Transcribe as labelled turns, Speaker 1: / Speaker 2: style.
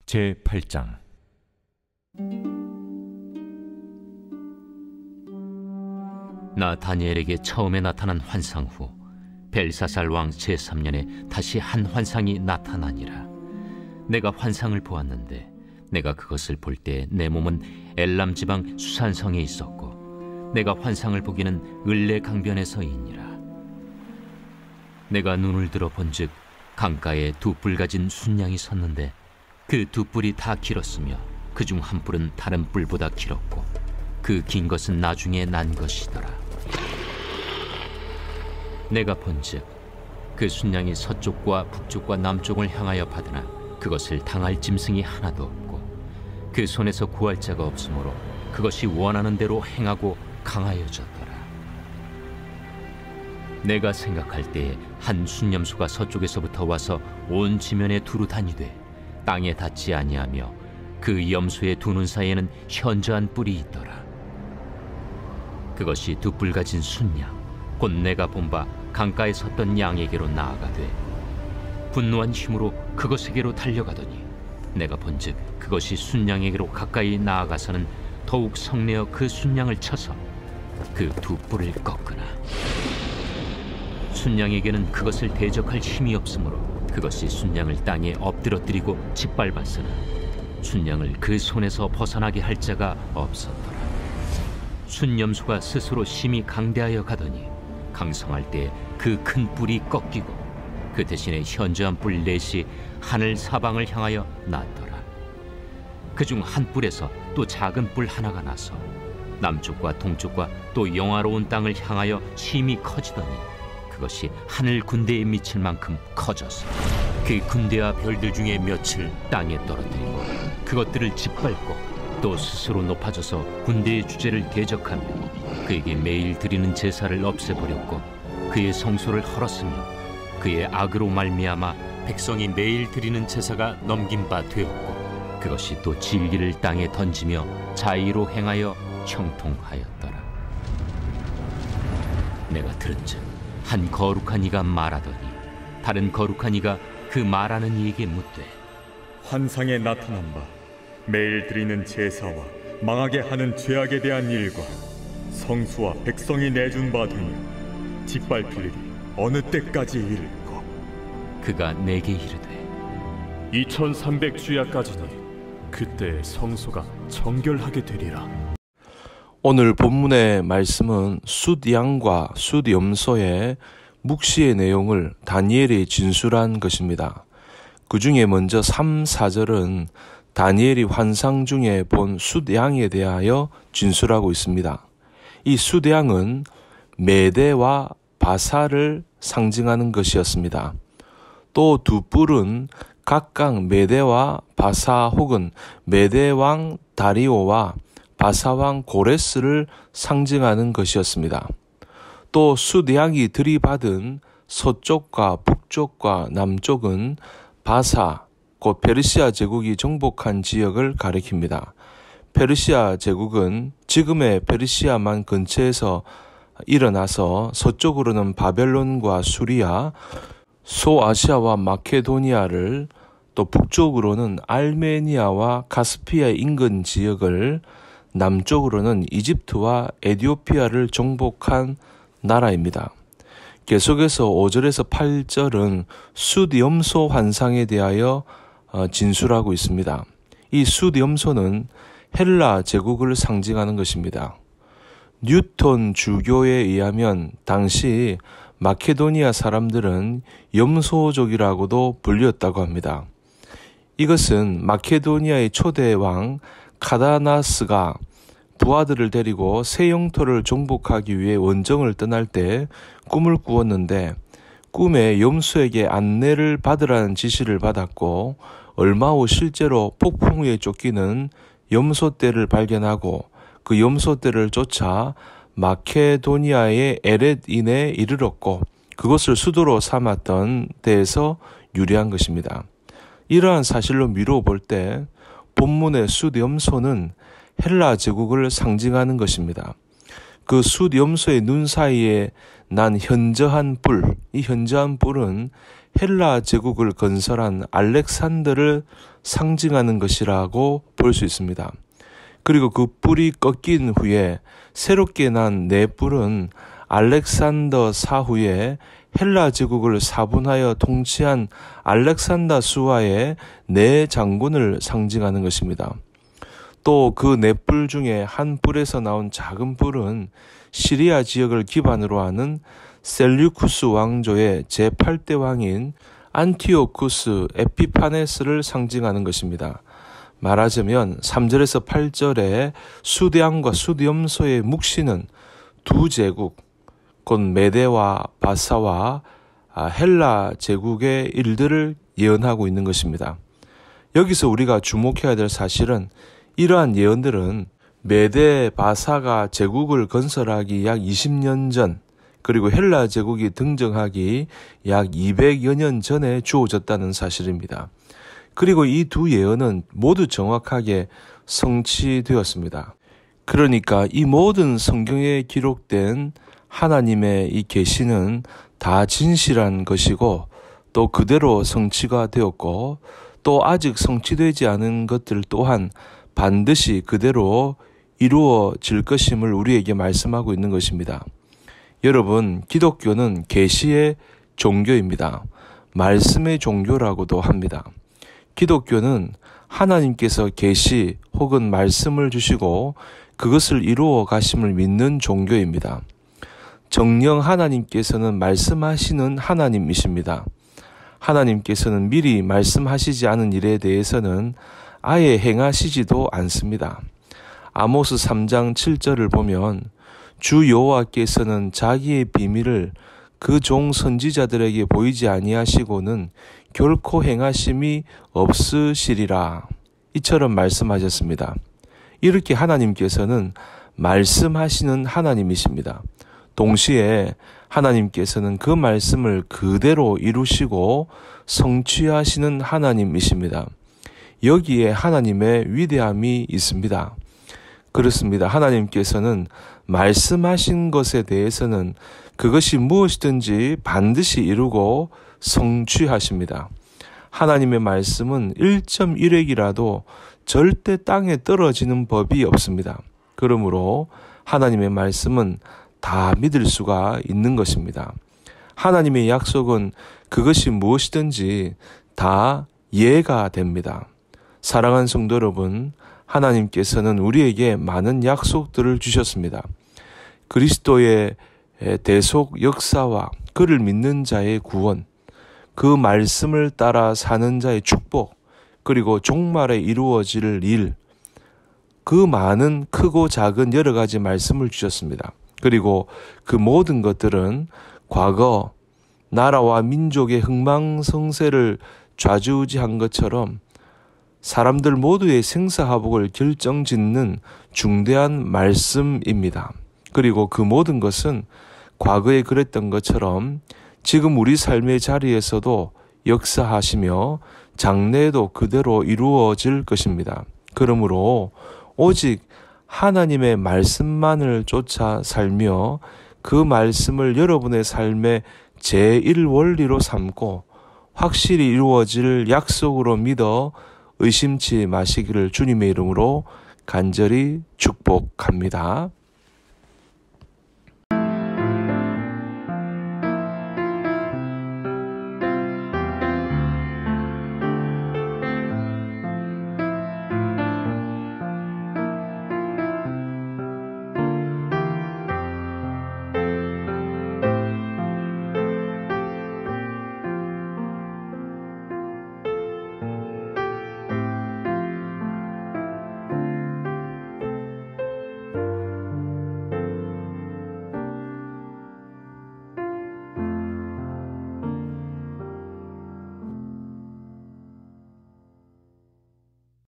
Speaker 1: 제8장.
Speaker 2: 나 다니엘에게 처음에 나타난 환상 후 벨사살 왕 제3년에 다시 한 환상이 나타나니라. 내가 환상을 보았는데 내가 그것을 볼 때 내 몸은 엘람 지방 수산성에 있었고 내가 환상을 보기는 을레 강변에서이니라. 내가 눈을 들어 본즉 강가에 두 뿔 가진 순양이 섰는데 그 두 뿔이 다 길었으며 그 중 한 뿔은 다른 뿔보다 길었고 그 긴 것은 나중에 난 것이더라. 내가 본즉 그 순양이 서쪽과 북쪽과 남쪽을 향하여 받으나 그것을 당할 짐승이 하나도 없고 그 손에서 구할 자가 없으므로 그것이 원하는 대로 행하고 강하여졌더라. 내가 생각할 때에 한 순념소가 서쪽에서부터 와서 온 지면에 두루 다니되 땅에 닿지 아니하며 그 염소의 두 눈 사이에는 현저한 뿔이 있더라. 그것이 두 뿔 가진 순양 곧 내가 본 바 강가에 섰던 양에게로 나아가되 분노한 힘으로 그것에게로 달려가더니 내가 본즉 그것이 순양에게로 가까이 나아가서는 더욱 성내어 그 순양을 쳐서 그 두 뿔을 꺾으나 순양에게는 그것을 대적할 힘이 없으므로 그것이 순양을 땅에 엎드러뜨리고 짓밟았으나 순양을 그 손에서 벗어나게 할 자가 없었더라. 순염소가 스스로 심히 강대하여 가더니 강성할 때 그 큰 뿔이 꺾이고 그 대신에 현저한 뿔 넷이 하늘 사방을 향하여 났더라. 그중 한 뿔에서 또 작은 뿔 하나가 나서 남쪽과 동쪽과 또 영화로운 땅을 향하여 심히 커지더니 그것이 하늘 군대에 미칠 만큼 커져서 그 군대와 별들 중에 몇을 땅에 떨어뜨리고 그것들을 짓밟고 또 스스로 높아져서 군대의 주제를 대적하며 그에게 매일 드리는 제사를 없애버렸고 그의 성소를 헐었으며 그의 악으로 말미암아 백성이 매일 드리는 제사가 넘긴 바 되었고 그것이 또 진리를 땅에 던지며 자의로 행하여 형통하였더라. 내가 들은즉 한 거룩한 이가 말하더니 다른 거룩한 이가 그 말하는 이에게 묻되
Speaker 3: 환상에 나타난 바 매일 드리는 제사와 망하게 하는 죄악에 대한 일과 성수와 백성이 내준 바 되니 짓밟힐 일이 어느 때까지 이를꼬.
Speaker 2: 그가 내게 이르되
Speaker 4: 2300주야까지니 그때 성소가 정결하게 되리라.
Speaker 5: 오늘 본문의 말씀은 숫양과 숫염소의 묵시의 내용을 다니엘이 진술한 것입니다. 그 중에 먼저 3, 4절은 다니엘이 환상 중에 본 숫양에 대하여 진술하고 있습니다. 이 숫양은 메대와 바사를 상징하는 것이었습니다. 또 두 뿔은 각각 메대와 바사 혹은 메대왕 다리오와 바사왕 고레스를 상징하는 것이었습니다. 또 숫양이 들이받은 서쪽과 북쪽과 남쪽은 바사, 곧 페르시아 제국이 정복한 지역을 가리킵니다. 페르시아 제국은 지금의 페르시아만 근처에서 일어나서 서쪽으로는 바벨론과 수리아, 소아시아와 마케도니아를 또 북쪽으로는 알메니아와 카스피아 인근 지역을 남쪽으로는 이집트와 에티오피아를 정복한 나라입니다. 계속해서 5절에서 8절은 숫염소 환상에 대하여 진술하고 있습니다. 이 숫염소는 헬라 제국을 상징하는 것입니다. 뉴턴 주교에 의하면 당시 마케도니아 사람들은 염소족이라고도 불렸다고 합니다. 이것은 마케도니아의 초대 왕 카다나스가 부하들을 데리고 새 영토를 정복하기 위해 원정을 떠날 때 꿈을 꾸었는데 꿈에 염소에게 안내를 받으라는 지시를 받았고 얼마 후 실제로 폭풍우에 쫓기는 염소떼를 발견하고 그 염소떼를 쫓아 마케도니아의 에렛인에 이르렀고 그것을 수도로 삼았던 데에서 유래한 것입니다. 이러한 사실로 미루어 볼 때 본문의 숫염소는 헬라 제국을 상징하는 것입니다. 그 숫염소의 눈 사이에 난 현저한 뿔, 이 현저한 뿔은 헬라 제국을 건설한 알렉산더를 상징하는 것이라고 볼 수 있습니다. 그리고 그 뿔이 꺾인 후에 새롭게 난 네 뿔은 알렉산더 사후에 헬라 제국을 사분하여 통치한 알렉산더 수하의 네 장군을 상징하는 것입니다. 또 그 네 뿔 중에 한 뿔에서 나온 작은 뿔은 시리아 지역을 기반으로 하는 셀류쿠스 왕조의 제8대 왕인 안티오쿠스 에피파네스를 상징하는 것입니다. 말하자면 3절에서 8절에 수대왕과 수디엄소의 묵시는 두 제국, 곧 메데와 바사와 헬라 제국의 일들을 예언하고 있는 것입니다. 여기서 우리가 주목해야 될 사실은 이러한 예언들은 메데 바사가 제국을 건설하기 약 20년 전, 그리고 헬라 제국이 등장하기 약 200여 년 전에 주어졌다는 사실입니다. 그리고 이 두 예언은 모두 정확하게 성취되었습니다. 그러니까 이 모든 성경에 기록된 하나님의 이 계시는 다 진실한 것이고 또 그대로 성취가 되었고 또 아직 성취되지 않은 것들 또한 반드시 그대로 이루어질 것임을 우리에게 말씀하고 있는 것입니다. 여러분, 기독교는 계시의 종교입니다. 말씀의 종교라고도 합니다. 기독교는 하나님께서 계시 혹은 말씀을 주시고 그것을 이루어 가심을 믿는 종교입니다. 정녕 하나님께서는 말씀하시는 하나님이십니다. 하나님께서는 미리 말씀하시지 않은 일에 대해서는 아예 행하시지도 않습니다. 아모스 3장 7절을 보면 주 여호와께서는 자기의 비밀을 그 종 선지자들에게 보이지 아니하시고는 결코 행하심이 없으시리라. 이처럼 말씀하셨습니다. 이렇게 하나님께서는 말씀하시는 하나님이십니다. 동시에 하나님께서는 그 말씀을 그대로 이루시고 성취하시는 하나님이십니다. 여기에 하나님의 위대함이 있습니다. 그렇습니다. 하나님께서는 말씀하신 것에 대해서는 그것이 무엇이든지 반드시 이루고 성취하십니다. 하나님의 말씀은 1.1핵이라도 절대 땅에 떨어지는 법이 없습니다. 그러므로 하나님의 말씀은 다 믿을 수가 있는 것입니다. 하나님의 약속은 그것이 무엇이든지 다 이해가 됩니다. 사랑하는 성도 여러분, 하나님께서는 우리에게 많은 약속들을 주셨습니다. 그리스도의 대속 역사와 그를 믿는 자의 구원, 그 말씀을 따라 사는 자의 축복, 그리고 종말에 이루어질 일, 그 많은 크고 작은 여러 가지 말씀을 주셨습니다. 그리고 그 모든 것들은 과거 나라와 민족의 흥망성쇠를 좌지우지한 것처럼 사람들 모두의 생사화복을 결정짓는 중대한 말씀입니다. 그리고 그 모든 것은 과거에 그랬던 것처럼 지금 우리 삶의 자리에서도 역사하시며 장래에도 그대로 이루어질 것입니다. 그러므로 오직 하나님의 말씀만을 쫓아 살며 그 말씀을 여러분의 삶의 제1원리로 삼고 확실히 이루어질 약속으로 믿어 의심치 마시기를 주님의 이름으로 간절히 축복합니다.